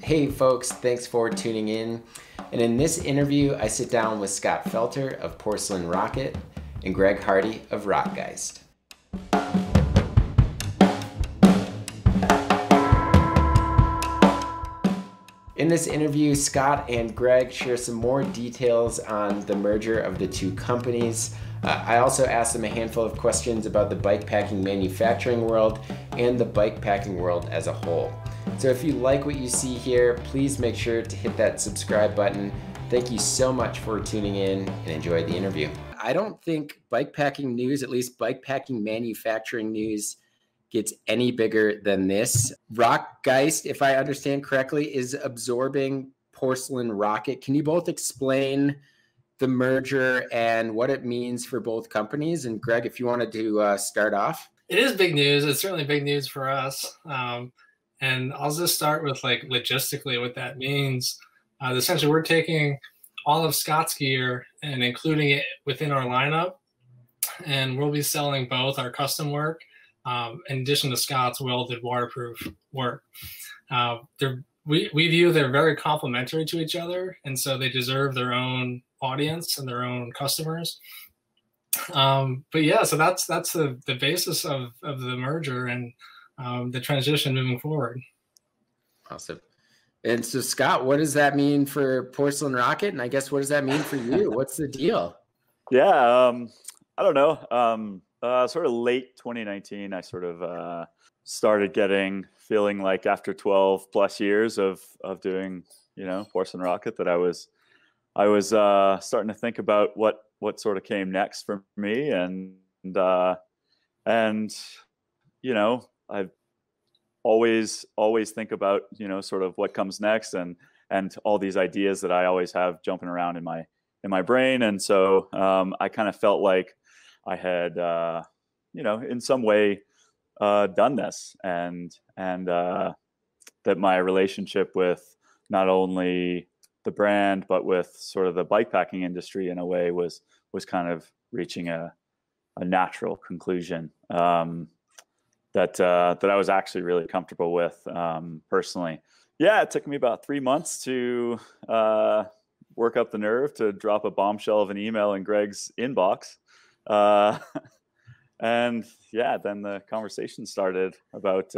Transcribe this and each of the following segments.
Hey folks, thanks for tuning in. And in this interview, I sit down with Scott Felter of Porcelain Rocket and Greg Hardy of Rockgeist. In this interview, Scott and Greg share some more details on the merger of the two companies. I also asked them a handful of questions about the bike packing manufacturing world and the bike packing world as a whole. So if you like what you see here, please make sure to hit that subscribe button. Thank you so much for tuning in and enjoy the interview. I don't think bike packing news, at least bike packing manufacturing news, gets any bigger than this. Rockgeist, if I understand correctly, is absorbing Porcelain Rocket. Can you both explain the merger and what it means for both companies? And Greg, if you wanted to start off. It is big news. It's certainly big news for us. And I'll just start with like logistically what that means. Essentially, we're taking all of Scott's gear and including it within our lineup, and we'll be selling both our custom work in addition to Scott's welded waterproof work. We view they're very complementary to each other, and so they deserve their own audience and their own customers. But yeah, so that's the basis of the merger and the transition moving forward. Awesome. And so Scott, what does that mean for Porcelain Rocket? And I guess, what does that mean for you? What's the deal? Yeah, I don't know. Sort of late 2019, I sort of started feeling like after 12 plus years of doing, Porcelain Rocket, that I was starting to think about what sort of came next for me. And I always think about, sort of what comes next and all these ideas that I always have jumping around in my brain. And so I kind of felt like I had, in some way done this and that my relationship with not only the brand, but with sort of the bikepacking industry in a way was kind of reaching a natural conclusion. That I was actually really comfortable with personally. Yeah, it took me about 3 months to work up the nerve to drop a bombshell of an email in Greg's inbox. And yeah, then the conversation started about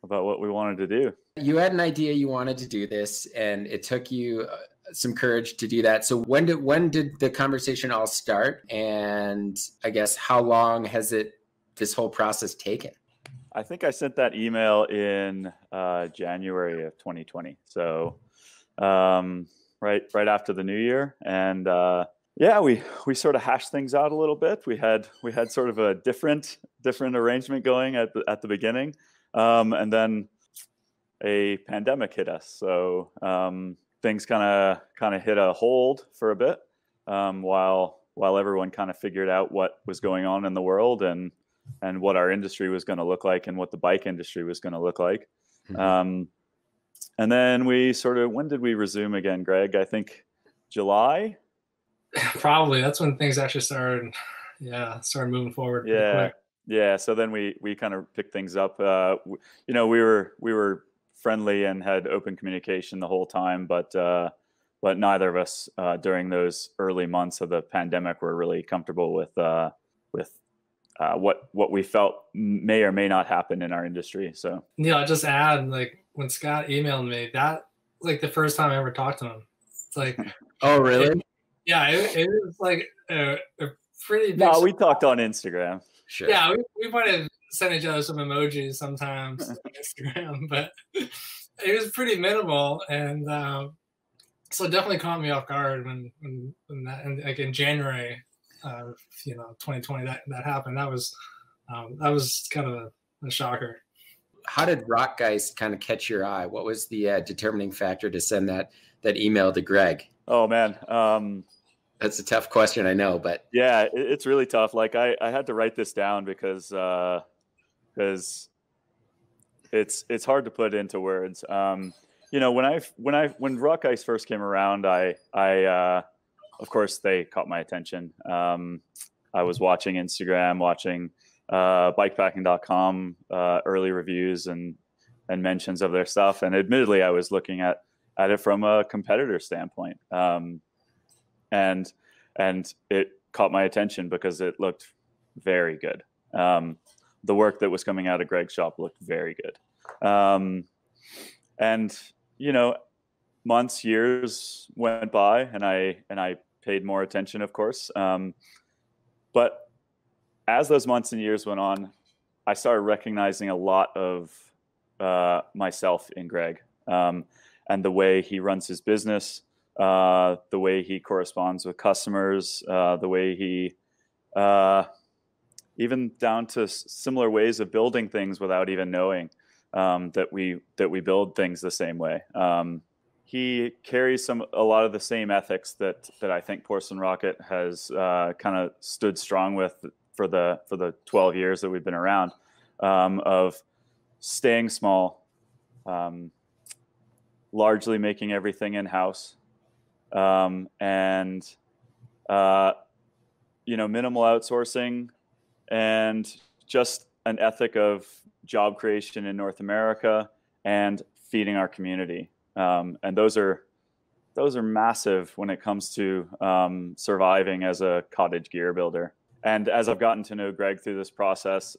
what we wanted to do. You had an idea you wanted to do this, and it took you some courage to do that. So when did the conversation all start? And I guess how long has this whole process taken? I think I sent that email in January of 2020. So right after the new year. And yeah, we sort of hashed things out a little bit. We had sort of a different arrangement going at the beginning. And then a pandemic hit us. So things kind of hit a hold for a bit while everyone kind of figured out what was going on in the world and what our industry was going to look like and what the bike industry was going to look like. Mm-hmm. And then when did we resume again, Greg? I think July? Probably. That's when things actually started moving forward. Yeah. Yeah. So then we kind of picked things up. We were friendly and had open communication the whole time, but neither of us during those early months of the pandemic were really comfortable with what we felt may or may not happen in our industry. So yeah, I'll just add, like, when Scott emailed me, that was like the first time I ever talked to him. It's like, oh really? It was like a pretty big. No, we talked on Instagram. Sure. Yeah, we might have sent each other some emojis sometimes on Instagram, but it was pretty minimal, and so it definitely caught me off guard when that, and like in January 2020 that happened. That was kind of a shocker. How did Rockgeist kind of catch your eye? What was the determining factor to send that email to Greg? Oh man, that's a tough question, I know, but yeah, it's really tough. Like I had to write this down because it's hard to put into words. When Rockgeist first came around, I of course they caught my attention. I was watching Instagram, watching BIKEPACKING.com early reviews, and mentions of their stuff. And admittedly, I was looking at it from a competitor standpoint. And it caught my attention because it looked very good. The work that was coming out of Greg's shop looked very good. And, you know, months, years went by, and I paid more attention, of course. But as those months and years went on, I started recognizing a lot of myself in Greg, and the way he runs his business, the way he corresponds with customers, the way he, even down to similar ways of building things without even knowing that we build things the same way. He carries a lot of the same ethics that I think Porcelain Rocket has kind of stood strong with for the 12 years that we've been around, of staying small, largely making everything in-house, and minimal outsourcing, and just an ethic of job creation in North America and feeding our community. And those are massive when it comes to surviving as a cottage gear builder. And as I've gotten to know Greg through this process,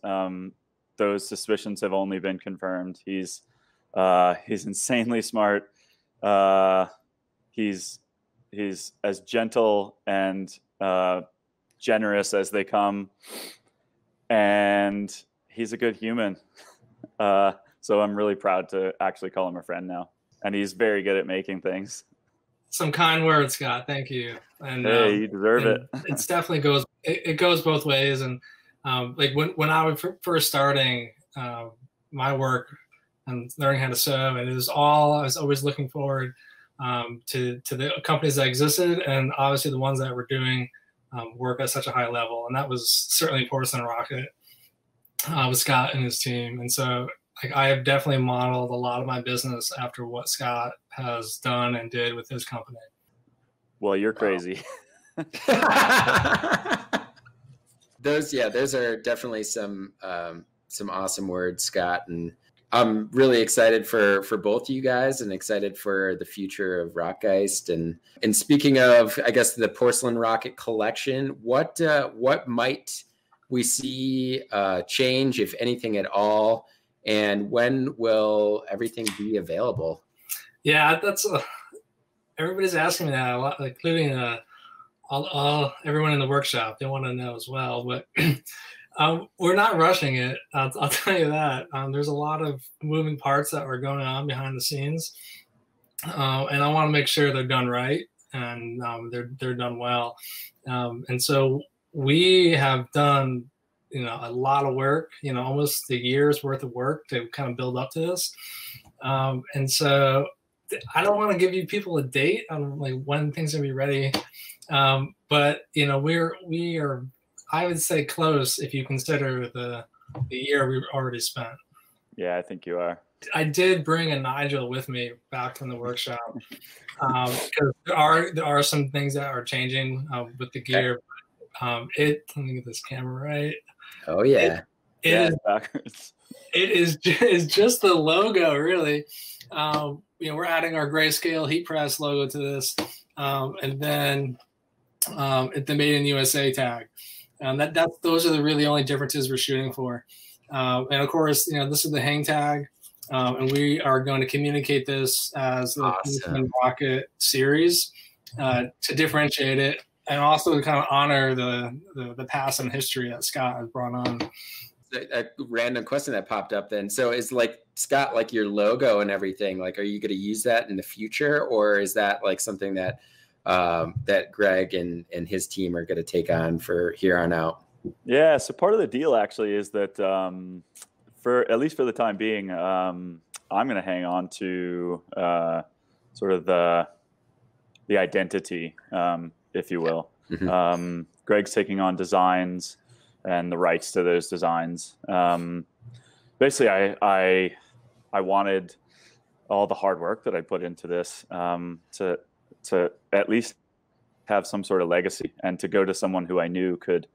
those suspicions have only been confirmed. He's insanely smart. He's as gentle and generous as they come, and he's a good human. So I'm really proud to actually call him a friend now. And he's very good at making things. Some kind words, Scott. Thank you. And hey, you deserve it. It's definitely goes. It goes both ways. And like when I was first starting my work and learning how to sew, and I was always looking forward to the companies that existed, and obviously the ones that were doing work at such a high level. And that was certainly Porcelain Rocket with Scott and his team. And so, like, I have definitely modeled a lot of my business after what Scott has done and did with his company. Well, you're crazy. Those are definitely some awesome words, Scott. And I'm really excited for both of you guys, and excited for the future of Rockgeist. And speaking of, I guess, the Porcelain Rocket collection, what might we see change, if anything at all? And when will everything be available? Yeah, that's everybody's asking me that a lot, including everyone in the workshop. They want to know as well, but we're not rushing it. I'll tell you that. There's a lot of moving parts that are going on behind the scenes, and I want to make sure they're done right, and they're done well. And so we have done, a lot of work, almost a year's worth of work to kind of build up to this. And so I don't want to give you people a date on like when things are gonna be ready. But we are, I would say, close if you consider the year we've already spent. Yeah, I think you are. I did bring a Nigel with me back from the workshop, because there are some things that are changing with the gear. Let me get this camera right. Oh yeah. Backwards. It's just the logo, really. We're adding our grayscale heat press logo to this, and then the Made in USA tag. Those are the really only differences we're shooting for. And of course, this is the hang tag, and we are going to communicate this as the Porcelain Rocket series to differentiate it, and also to kind of honor the past and history that Scott has brought on. A random question that popped up then. So is, like, Scott, like, your logo and everything, like, are you going to use that in the future, or is that like something that that Greg and his team are going to take on for here on out? Yeah, so part of the deal actually is that for at least for the time being, I'm going to hang on to sort of the identity, if you will. Mm-hmm. Greg's taking on designs and the rights to those designs. Basically, I wanted all the hard work that I put into this to at least have some sort of legacy, and to go to someone who I knew could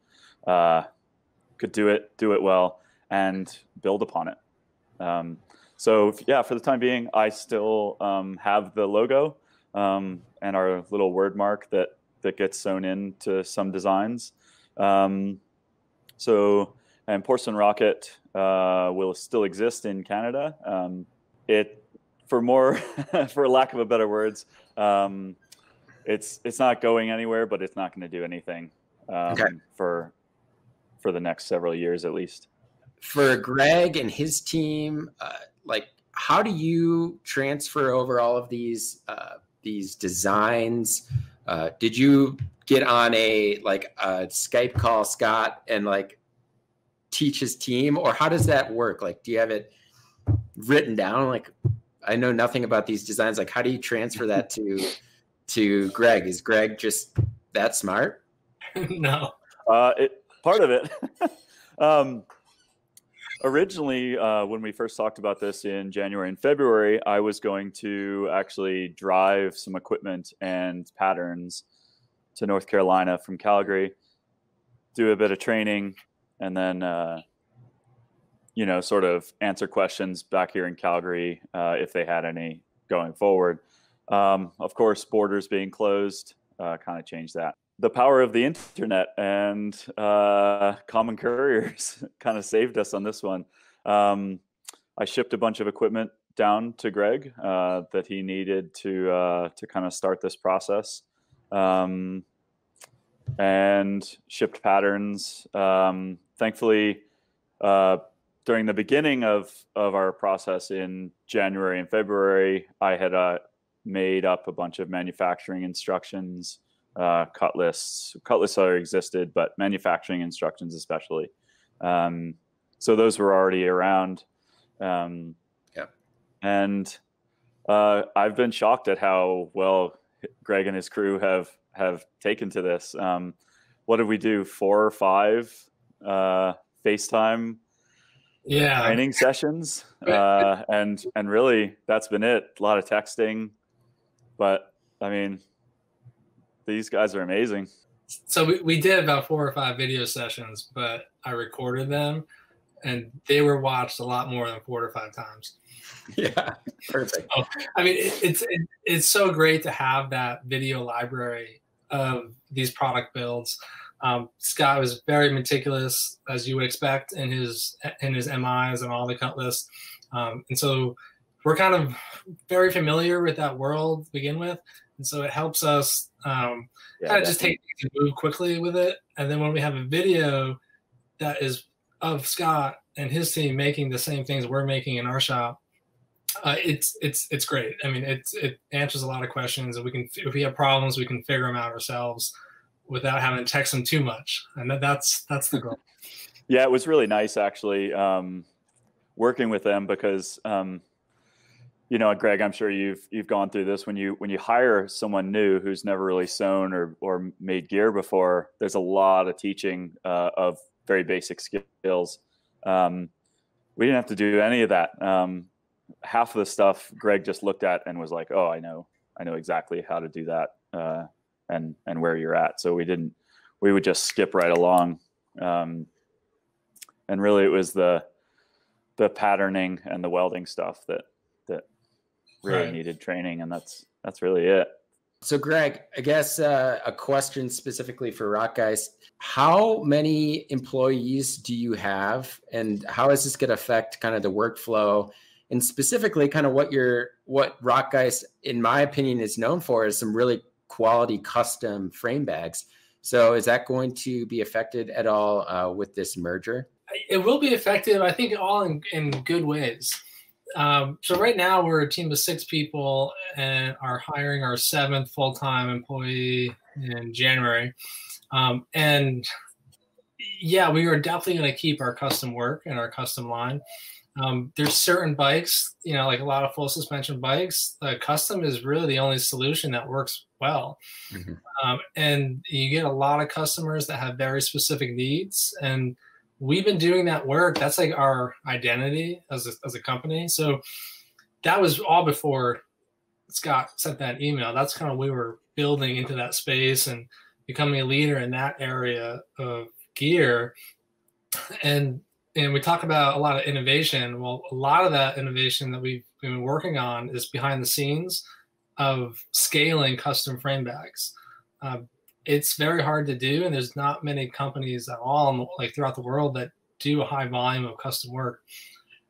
do it well and build upon it. So yeah, for the time being, I still have the logo and our little word mark that gets sewn into some designs. So, and Porcelain Rocket will still exist in Canada. For lack of a better words, it's not going anywhere, but it's not going to do anything for the next several years at least. For Greg and his team, like, how do you transfer over all of these designs? Did you get on a Skype call, Scott, and like teach his team, or how does that work? Like, do you have it written down? Like, I know nothing about these designs. Like, how do you transfer that to Greg? Is Greg just that smart? No. Part of it. Originally, when we first talked about this in January and February, I was going to actually drive some equipment and patterns to North Carolina from Calgary, do a bit of training, and then, sort of answer questions back here in Calgary if they had any going forward. Of course, borders being closed kind of changed that. The power of the internet and common couriers kind of saved us on this one. I shipped a bunch of equipment down to Greg that he needed to kind of start this process, and shipped patterns. Thankfully, during the beginning of our process in January and February, I had made up a bunch of manufacturing instructions. Cut lists already existed, but manufacturing instructions especially. So those were already around. And I've been shocked at how well Greg and his crew have taken to this. What did we do? 4 or 5 FaceTime training sessions, and really that's been it. A lot of texting, but I mean, these guys are amazing. So we did about 4 or 5 video sessions, but I recorded them, and they were watched a lot more than 4 to 5 times. Yeah, perfect. So, I mean, it's so great to have that video library of these product builds. Scott was very meticulous, as you would expect, in his MIs and all the cut lists, and so we're kind of very familiar with that world to begin with. And so it helps us kind of just take things and move quickly with it. And then when we have a video that is of Scott and his team making the same things we're making in our shop, it's great. I mean, it answers a lot of questions, and if we have problems, we can figure them out ourselves without having to text them too much. And that's the goal. Yeah, it was really nice actually working with them because. Greg, I'm sure you've gone through this when you hire someone new who's never really sewn or made gear before. There's a lot of teaching of very basic skills. We didn't have to do any of that. Half of the stuff Greg just looked at and was like, "Oh, I know exactly how to do that and where you're at." So we would just skip right along. And really, it was the patterning and the welding stuff that really needed training, and that's really it. So Greg, I guess a question specifically for Rockgeist: how many employees do you have, and how is this going to affect kind of the workflow, and specifically kind of what Rockgeist, in my opinion, is known for is some really quality custom frame bags. So is that going to be affected at all with this merger? It will be affected, I think, all in good ways. So right now we're a team of 6 people and are hiring our 7th full-time employee in January. And yeah, we are definitely going to keep our custom work and our custom line. There's certain bikes, like a lot of full suspension bikes, custom is really the only solution that works well. Mm-hmm. And you get a lot of customers that have very specific needs, and we've been doing that work. That's like our identity as a company. So that was all before Scott sent that email. That's kind of we were building into that space and becoming a leader in that area of gear. And And we talk about a lot of innovation. Well, a lot of that innovation that we've been working on is behind the scenes of scaling custom frame bags. It's very hard to do, and there's not many companies at all, like throughout the world, that do a high volume of custom work.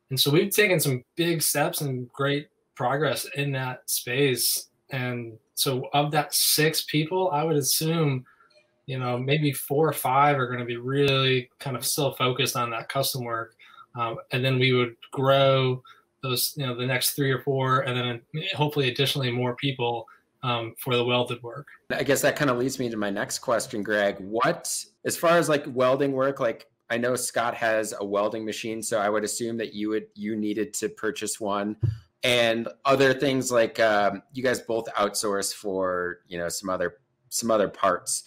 And so we've taken some big steps and great progress in that space. And so of that 6 people, I would assume, maybe 4 or 5 are going to be really kind of still focused on that custom work. And then we would grow those, the next 3 or 4, and then hopefully additionally more people for the welded work. I guess that kind of leads me to my next question, Greg. As far as like welding work, like I know Scott has a welding machine, so I would assume that you needed to purchase one, and other things like you guys both outsource for some other parts.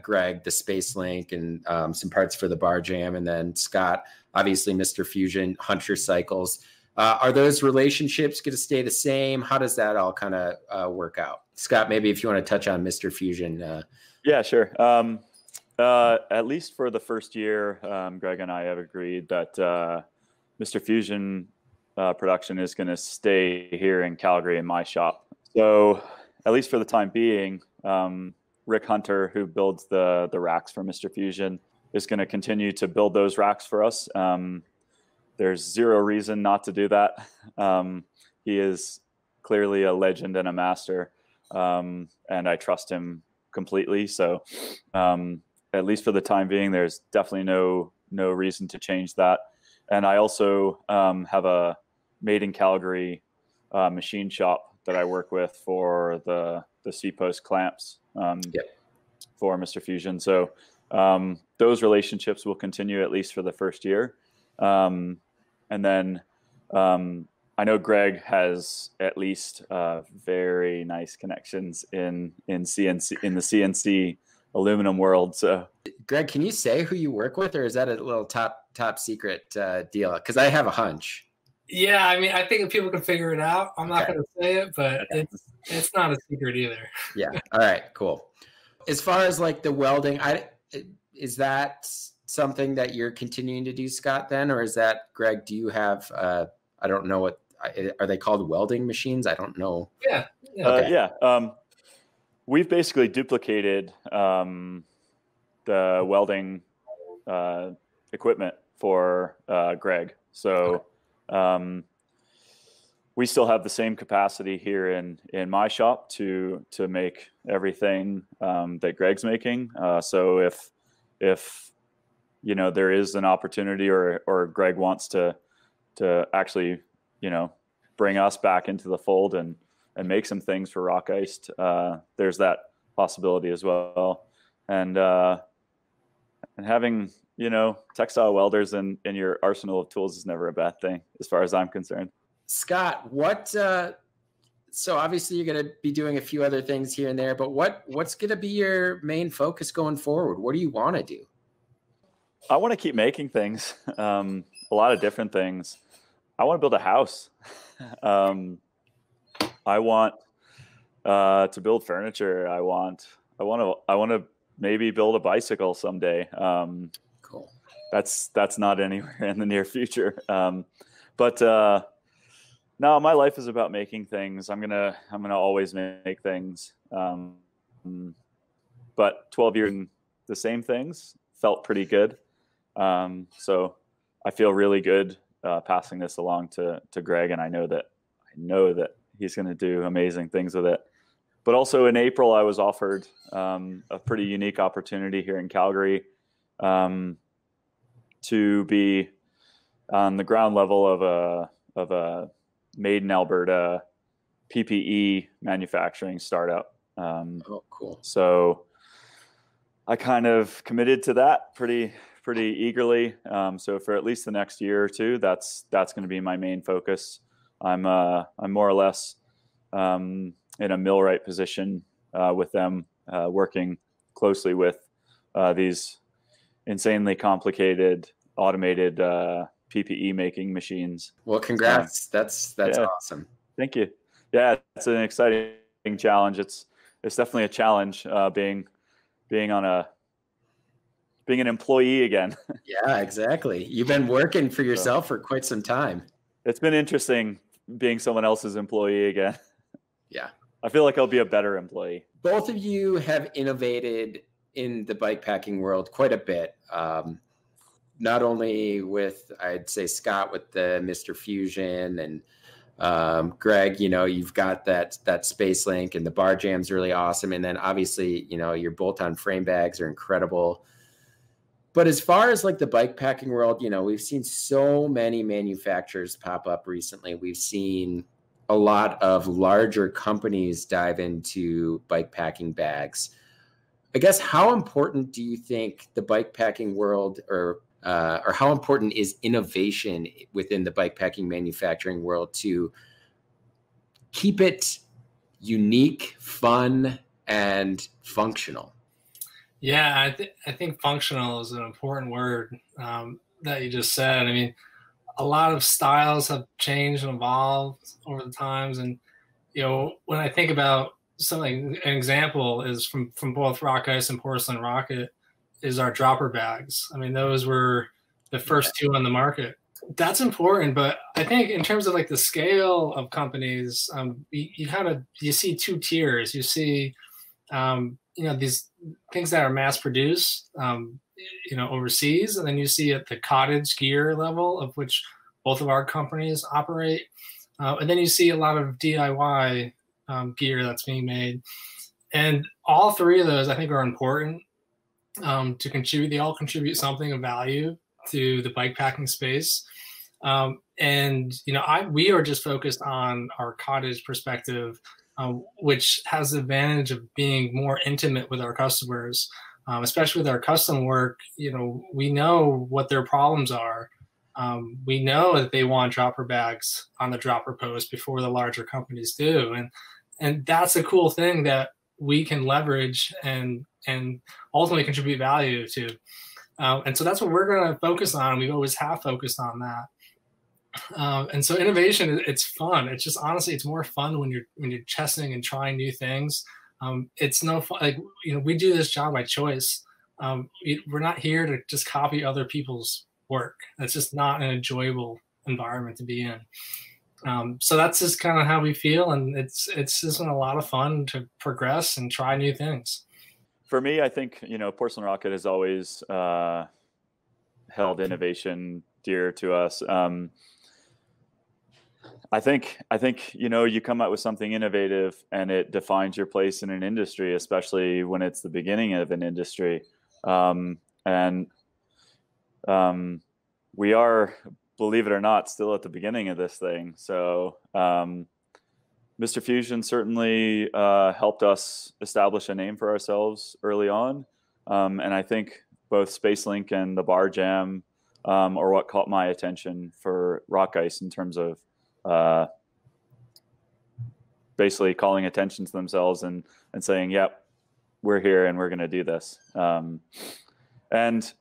Greg, the Space Link, and some parts for the bar jam, and then Scott, obviously Mr. Fusion, Hunter Cycles. Are those relationships going to stay the same? How does that all kind of work out? Scott, maybe if you want to touch on Mr. Fusion. Yeah, sure. At least for the first year, Greg and I have agreed that Mr. Fusion production is going to stay here in Calgary in my shop. So at least for the time being, Rick Hunter, who builds the racks for Mr. Fusion, is going to continue to build those racks for us. There's zero reason not to do that. He is clearly a legend and a master, and I trust him completely. So at least for the time being, there's definitely no reason to change that. And I also have a made in Calgary machine shop that I work with for the C-post clamps for Mr. Fusion. So those relationships will continue at least for the first year. And then I know Greg has at least very nice connections in the CNC aluminum world. So, Greg, can you say who you work with, or is that a little top secret deal? Because I have a hunch. Yeah, I mean, I think if people can figure it out, I'm not going to say it, but it's not a secret either. Yeah. All right. Cool. As far as like the welding, is that something that you're continuing to do, Scott, then? Or is that, Greg, do you have, I don't know are they called welding machines? I don't know. Yeah. Okay. We've basically duplicated the welding equipment for Greg. So we still have the same capacity here in my shop to make everything that Greg's making. So if there is an opportunity or Greg wants to actually bring us back into the fold and make some things for Rockgeist, there's that possibility as well. And having textile welders in your arsenal of tools is never a bad thing as far as I'm concerned. Scott, so obviously you're going to be doing a few other things here and there, but what's going to be your main focus going forward? What do you want to do? I want to keep making things, a lot of different things. I want to build a house. I want to build furniture. I want to maybe build a bicycle someday. Cool. That's not anywhere in the near future. But no, my life is about making things. I'm gonna always make things. But 12 years in the same things felt pretty good. So I feel really good passing this along to Greg, and I know that he's going to do amazing things with it. But also in April, I was offered a pretty unique opportunity here in Calgary to be on the ground level of a made in Alberta PPE manufacturing startup. Oh, cool. So I kind of committed to that pretty eagerly. So for at least the next year or two, that's going to be my main focus. I'm more or less in a millwright position with them, working closely with these insanely complicated automated PPE making machines. Well, congrats. That's awesome. Thank you. Yeah, it's an exciting challenge. It's definitely a challenge being on being an employee again. Yeah, exactly. You've been working for yourself for quite some time. It's been interesting being someone else's employee again. Yeah. I feel like I'll be a better employee. Both of you have innovated in the bikepacking world quite a bit. Not only with, I'd say, Scott with the Mr. Fusion, and Greg, you've got that Space Link, and the bar jam's really awesome. And then obviously, your bolt-on frame bags are incredible. But as far as like the bikepacking world, we've seen so many manufacturers pop up recently. We've seen a lot of larger companies dive into bikepacking bags. I guess, how important do you think the bikepacking world, or how important is innovation within the bikepacking manufacturing world to keep it unique, fun, and functional? Yeah, I think functional is an important word that you just said. I mean, a lot of styles have changed and evolved over the times. And, when I think about something, an example is from both Rockgeist and Porcelain Rocket is our dropper bags. I mean, those were the first two on the market. That's important. But I think in terms of like the scale of companies, you see two tiers. You see, these things that are mass produced, overseas, and then you see at the cottage gear level, of which both of our companies operate, and then you see a lot of DIY gear that's being made, and all three of those I think are important to contribute. They all contribute something of value to the bikepacking space, and we are just focused on our cottage perspective, which has the advantage of being more intimate with our customers, especially with our custom work. We know what their problems are. We know that they want dropper bags on the dropper post before the larger companies do. And that's a cool thing that we can leverage and ultimately contribute value to. And so that's what we're going to focus on. We always have focused on that. And so innovation, it's fun. It's just, honestly, it's more fun when you're testing and trying new things. It's no fun. Like, we do this job by choice. We're not here to just copy other people's work. That's just not an enjoyable environment to be in. So that's just kind of how we feel. And it's just been a lot of fun to progress and try new things. For me, I think, Porcelain Rocket has always held innovation dear to us. I think you come out with something innovative and it defines your place in an industry, especially when it's the beginning of an industry. We are, believe it or not, still at the beginning of this thing. So Mr. Fusion certainly helped us establish a name for ourselves early on. And I think both Space Link and the Bar Jam are what caught my attention for Rockgeist in terms of basically calling attention to themselves and saying, yep, we're here and we're going to do this. And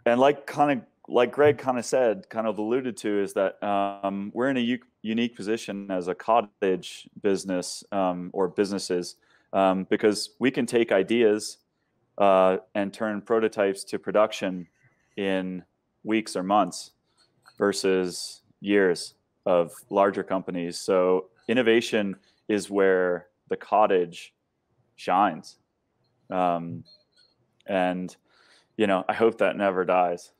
like Greg kind of said, kind of alluded to, is that we're in a unique position as a cottage business or businesses, because we can take ideas and turn prototypes to production in weeks or months versus years of larger companies. So innovation is where the cottage shines. And, I hope that never dies,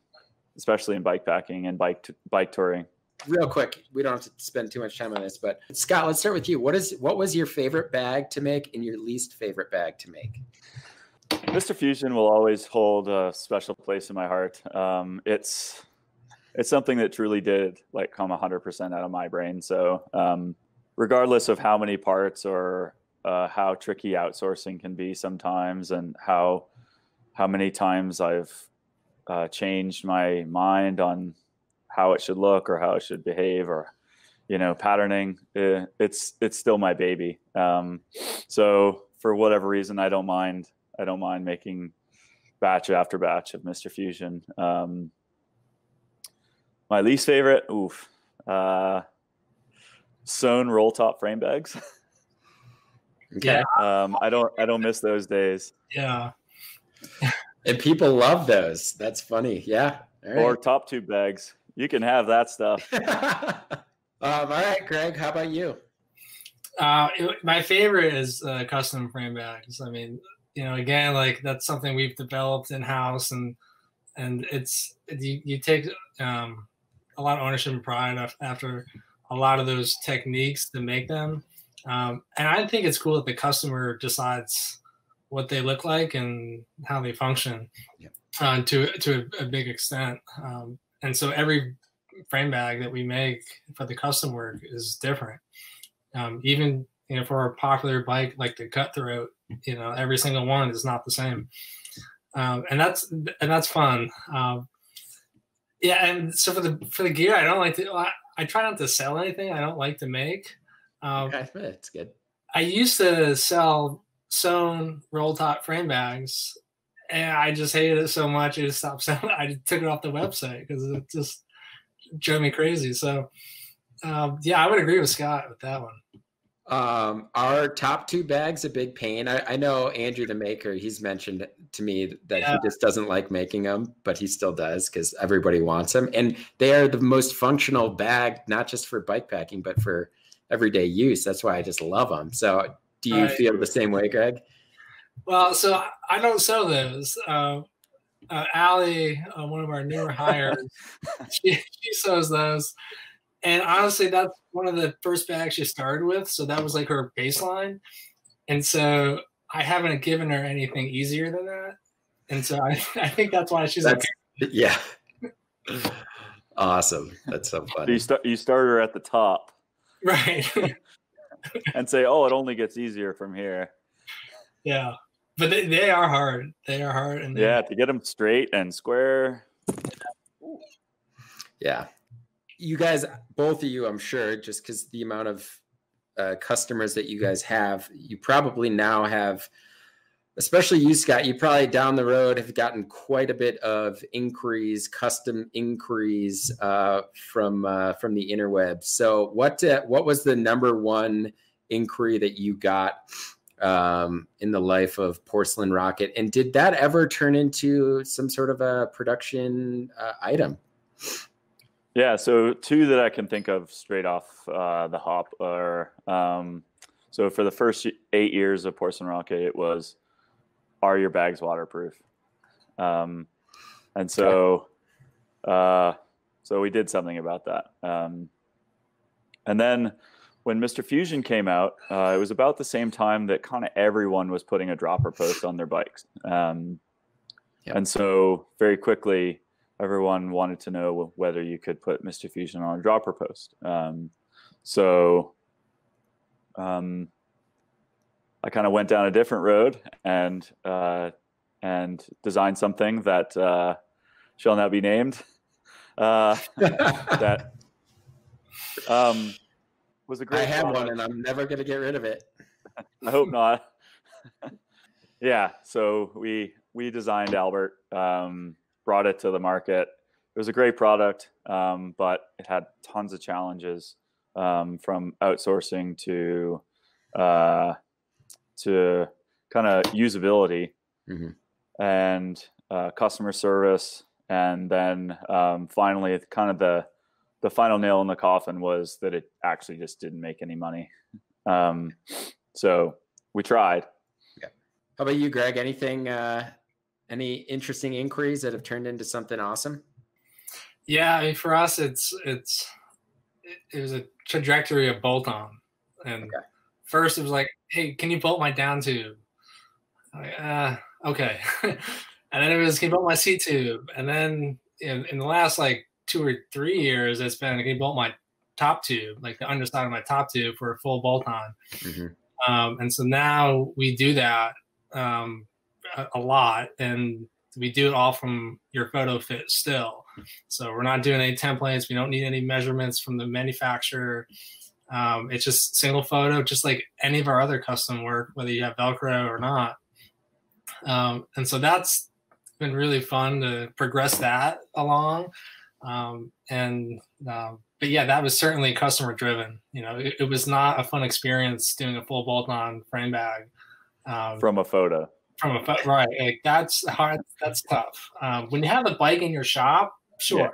especially in bikepacking and bike touring. Real quick, we don't have to spend too much time on this, but Scott, let's start with you. What was your favorite bag to make and your least favorite bag to make? Mr. Fusion will always hold a special place in my heart. It's something that truly did come 100% out of my brain. So regardless of how many parts or how tricky outsourcing can be sometimes, and how many times I've changed my mind on how it should look or how it should behave, or patterning, it's still my baby. So for whatever reason, I don't mind making batch after batch of Mr. Fusion. My least favorite, sewn roll top frame bags. Okay. I don't miss those days. Yeah. And people love those. That's funny. Yeah. All right. Or top tube bags. You can have that stuff. All right, Greg, how about you? My favorite is custom frame bags. I mean, again, like that's something we've developed in house, and you take a lot of ownership and pride after a lot of those techniques to make them. And I think it's cool that the customer decides what they look like and how they function to a big extent. And so every frame bag that we make for the custom work is different. Even for a popular bike like the Cutthroat, every single one is not the same, and that's fun. And so for the gear, I don't like to. I try not to sell anything. I don't like to make. That's good. I used to sell sewn roll top frame bags, and I just hated it so much I just stopped selling. I took it off the website because it just drove me crazy. So I would agree with Scott with that one. Are top tube bags a big pain? I know Andrew the maker, he's mentioned to me that he just doesn't like making them, but he still does because everybody wants them. And they are the most functional bag, not just for bike packing, but for everyday use. That's why I just love them. So do you feel the same way, Greg? Well, so I don't sell those. Allie, one of our newer hires, she sews those. And honestly, that's one of the first bags she started with. So that was like her baseline. And so I haven't given her anything easier than that. And so I think that's why she's okay. Yeah. Awesome. That's so funny. You start her at the top. Right. And say, oh, it only gets easier from here. Yeah. But they are hard. They are hard. And to get them straight and square. Yeah. You guys, both of you, I'm sure, just because the amount of customers that you guys have, you probably now have, especially you, Scott, you probably down the road have gotten quite a bit of inquiries, custom inquiries from the interwebs. So what was the number one inquiry that you got in the life of Porcelain Rocket? And did that ever turn into some sort of a production item? Yeah, so two that I can think of straight off the hop are, so for the first 8 years of Porcelain Rocket, it was, are your bags waterproof? And so so we did something about that. And then when Mr. Fusion came out, it was about the same time that kind of everyone was putting a dropper post on their bikes. And so very quickly, everyone wanted to know whether you could put Mr. Fusion on a dropper post. So I kind of went down a different road and designed something that shall not be named. That was a great. I have one, and I'm never going to get rid of it. I hope not. Yeah, so we designed Albert. Brought it to the market. It was a great product, but it had tons of challenges from outsourcing to kind of usability and customer service. And then finally, kind of the final nail in the coffin was that it actually just didn't make any money. So we tried. Yeah. How about you, Greg? Anything? Any interesting inquiries that have turned into something awesome? Yeah, I mean, for us, it was a trajectory of bolt-on. And first it was like, hey, can you bolt my down tube? Like, okay. And then it was, can you bolt my C tube? And then in the last like 2 or 3 years, it's been, can you bolt my top tube, like the underside of my top tube for a full bolt-on? And so now we do that a lot, and we do it all from your photo fit still. So we're not doing any templates. We don't need any measurements from the manufacturer. It's just single photo, just like any of our other custom work, whether you have Velcro or not. And so that's been really fun to progress that along. But yeah, that was certainly customer driven. It was not a fun experience doing a full bolt-on frame bag. From a photo. right, like that's hard. That's tough. When you have a bike in your shop, sure, Yeah.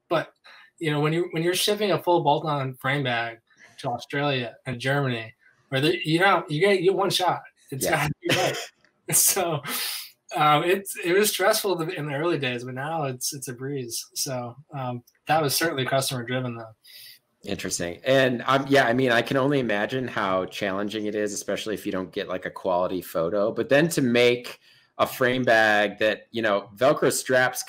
but when you're shipping a full bolt-on frame bag to Australia and Germany, where you get one shot. It's got to be right. So it was stressful in the early days, but now it's a breeze. So that was certainly customer driven though. Interesting. And yeah, I mean, I can only imagine how challenging it is, especially if you don't get like a quality photo. But then to make a frame bag that, Velcro straps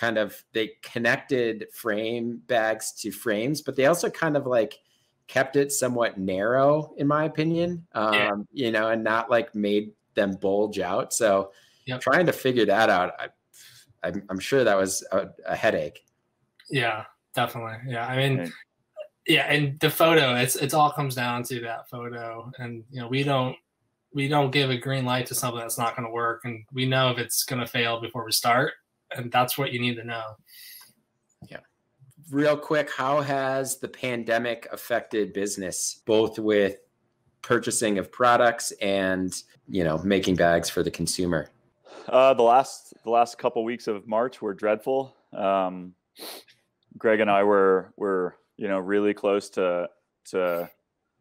they connected frame bags to frames, but they also kind of like kept it somewhat narrow, in my opinion, and not like made them bulge out. So trying to figure that out, I'm sure that was a headache. Yeah, definitely. Yeah. I mean, yeah. And the photo, it's all comes down to that photo. And, we don't give a green light to something that's not going to work. And we know if it's going to fail before we start. And that's what you need to know. Yeah. Real quick, how has the pandemic affected business, both with purchasing of products and, making bags for the consumer? The last couple weeks of March were dreadful. Greg and I were really close to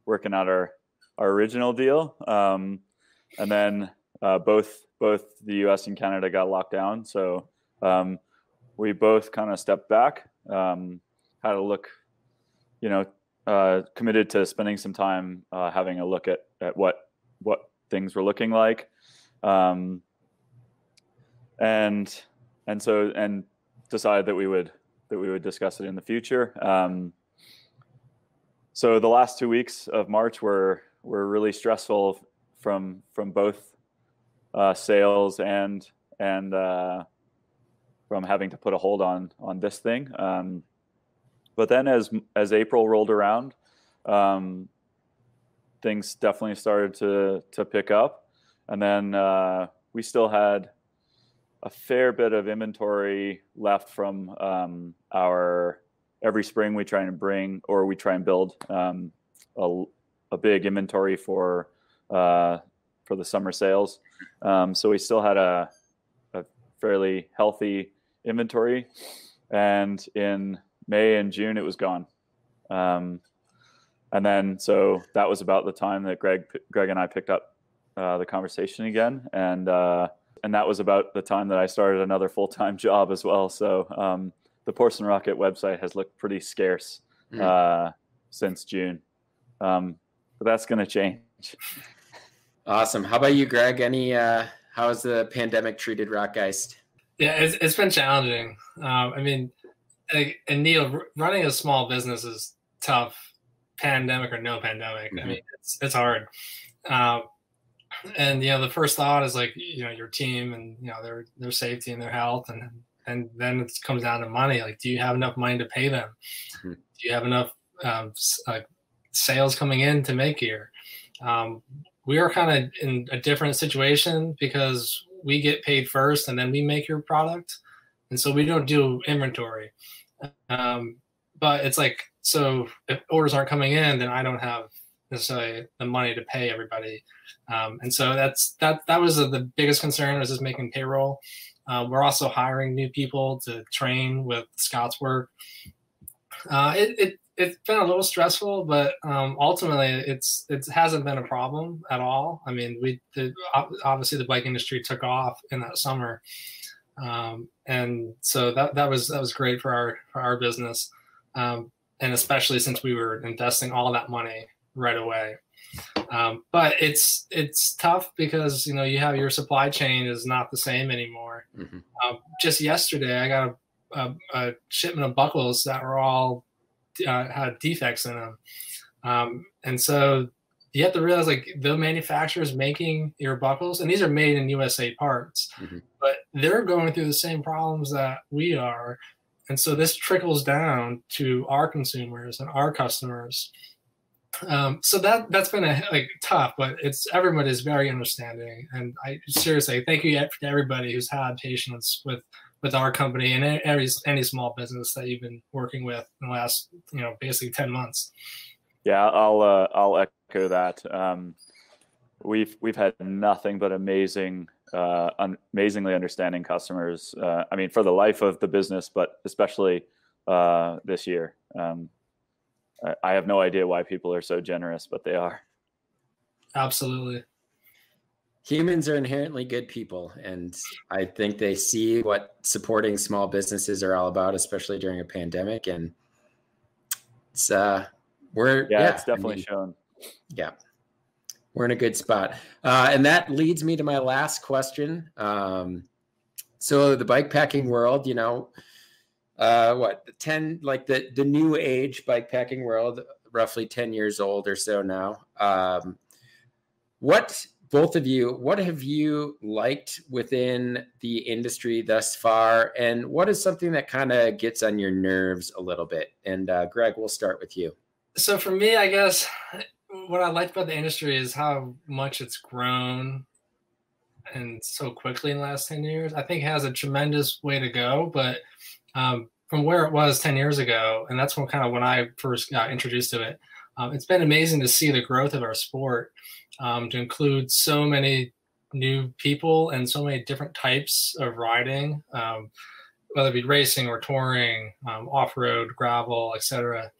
working out our original deal, and then both the U.S. and Canada got locked down. So we both kind of stepped back, had a look, committed to spending some time having a look at what things were looking like, and decided that we would discuss it in the future. So the last 2 weeks of March were really stressful from both sales and from having to put a hold on this thing. But then as April rolled around, things definitely started to pick up, and then we still had a fair bit of inventory left from every spring we try and build a big inventory for the summer sales. So we still had a fairly healthy inventory, and in May and June it was gone. And then so that was about the time that Greg and I picked up the conversation again, and that was about the time that I started another full-time job as well. So the Porcelain Rocket website has looked pretty scarce since June, but that's going to change. Awesome. How about you, Greg? How has the pandemic treated Rockgeist? Yeah, it's been challenging. I mean, and Neil, running a small business is tough, pandemic or no pandemic. Mm-hmm. I mean, it's hard. And the first thought is like your team and their safety and their health, and then it comes down to money. Like, do you have enough money to pay them? Mm-hmm. Do you have enough sales coming in to make gear? We are kind of in a different situation because we get paid first and then we make your product, and so we don't do inventory. But it's like, so if orders aren't coming in, then I don't have necessarily the money to pay everybody. And so that was the biggest concern, was just making payroll. We're also hiring new people to train with Scott's work. It's been a little stressful, but ultimately it hasn't been a problem at all. I mean, obviously the bike industry took off in that summer. And so that was great for our business. And especially since we were investing all that money right away. But it's tough because, you have your supply chain is not the same anymore. Mm-hmm. Just yesterday, I got a shipment of buckles that were all had defects in them. And so you have to realize, like, the manufacturers making your buckles, and these are made in USA parts, mm-hmm. but they're going through the same problems that we are. And so this trickles down to our consumers and our customers. So that's been tough, but everybody is very understanding. And I seriously thank you to everybody who's had patience with our company and any small business that you've been working with in the last, basically 10 months. Yeah, I'll echo that. we've had nothing but amazingly understanding customers. I mean, for the life of the business, but especially this year. I have no idea why people are so generous, but they are. Absolutely. Humans are inherently good people, and I think they see what supporting small businesses are all about, especially during a pandemic. And it's it's definitely shown. Yeah, we're in a good spot. And that leads me to my last question. So the bikepacking world, you know, the new age bikepacking world, roughly 10 years old or so now. Both of you, what have you liked within the industry thus far? And what is something that kind of gets on your nerves a little bit? And Greg, we'll start with you. So for me, I guess what I like about the industry is how much it's grown and so quickly in the last 10 years. I think it has a tremendous way to go, but from where it was 10 years ago, and that's when I first got introduced to it, it's been amazing to see the growth of our sport, to include so many new people and so many different types of riding, whether it be racing or touring, off-road, gravel, etc.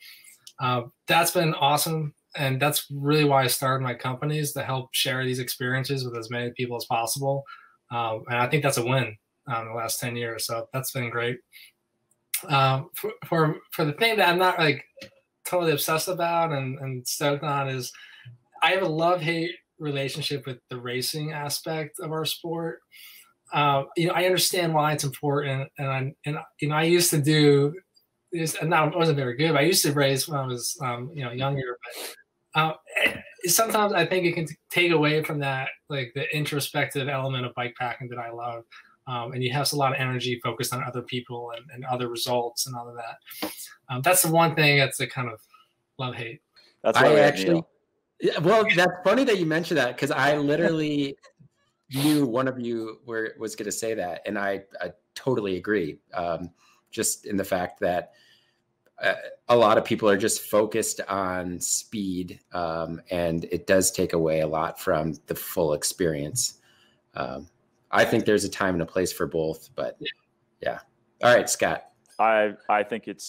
That's been awesome. And that's really why I started my companies, to help share these experiences with as many people as possible. And I think that's a win in the last 10 years. So that's been great. For the thing that I'm not like totally obsessed about and stoked on is I have a love-hate relationship with the racing aspect of our sport. I understand why it's important, and I used to do this, and now I wasn't very good, but I used to race when I was younger. But sometimes I think it can take away from that, like the introspective element of bikepacking that I love. And you have a lot of energy focused on other people and other results and all of that. That's the one thing that's a kind of love-hate. That's why well, that's funny that you mentioned that, because I literally knew one of you was going to say that, and I totally agree. Just in the fact that a lot of people are just focused on speed, and it does take away a lot from the full experience. I think there's a time and a place for both, but yeah. All right, Scott. I think it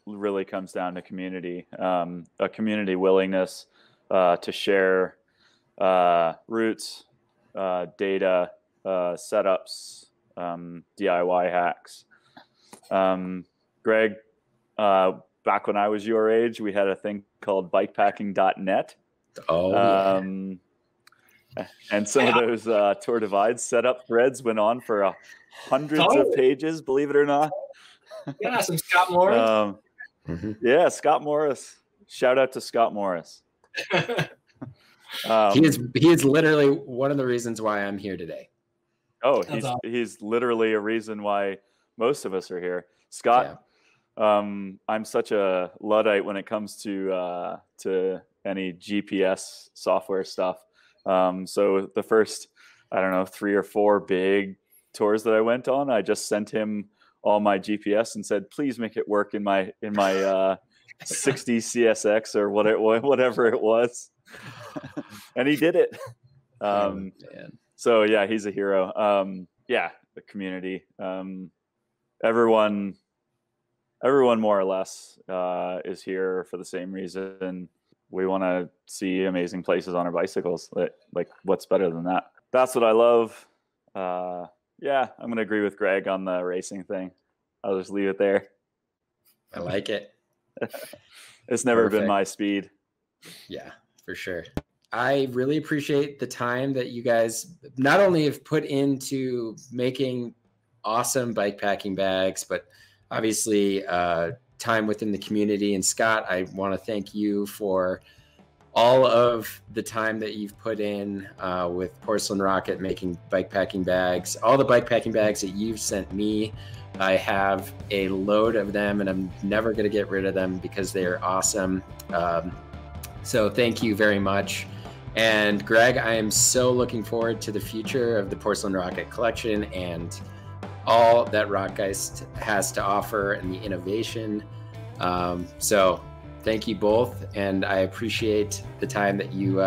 really comes down to community, a community willingness to share routes, data, setups, DIY hacks. Greg, back when I was your age, we had a thing called BIKEPACKING.net. Oh, and some of those Tour Divides setup threads went on for hundreds of pages, believe it or not. Yeah, some Scott Morris. Yeah, Scott Morris. Shout out to Scott Morris. He is literally one of the reasons why I'm here today. Oh, he's literally a reason why most of us are here. Scott, I'm such a Luddite when it comes to any GPS software stuff. So the first, 3 or 4 big tours that I went on, I just sent him all my GPS and said, please make it work in my 60 CSX or whatever it was. And he did it. So yeah, he's a hero. The community, everyone more or less is here for the same reason. We want to see amazing places on our bicycles. Like, what's better than that? That's what I love. I'm going to agree with Greg on the racing thing. I'll just leave it there. I like it. It's never been my speed. Yeah, for sure. I really appreciate the time that you guys not only have put into making awesome bikepacking bags, but obviously time within the community. And Scott, I want to thank you for all of the time that you've put in with Porcelain Rocket making bikepacking bags, all the bikepacking bags that you've sent me. I have a load of them and I'm never going to get rid of them because they are awesome. So thank you very much. And Greg, I am so looking forward to the future of the Porcelain Rocket collection and all that Rockgeist has to offer and the innovation. So thank you both. And I appreciate the time that you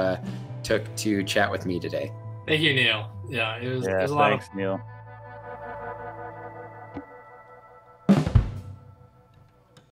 took to chat with me today. Thank you, Neil. Yeah, it was a lot of Thanks, Neil.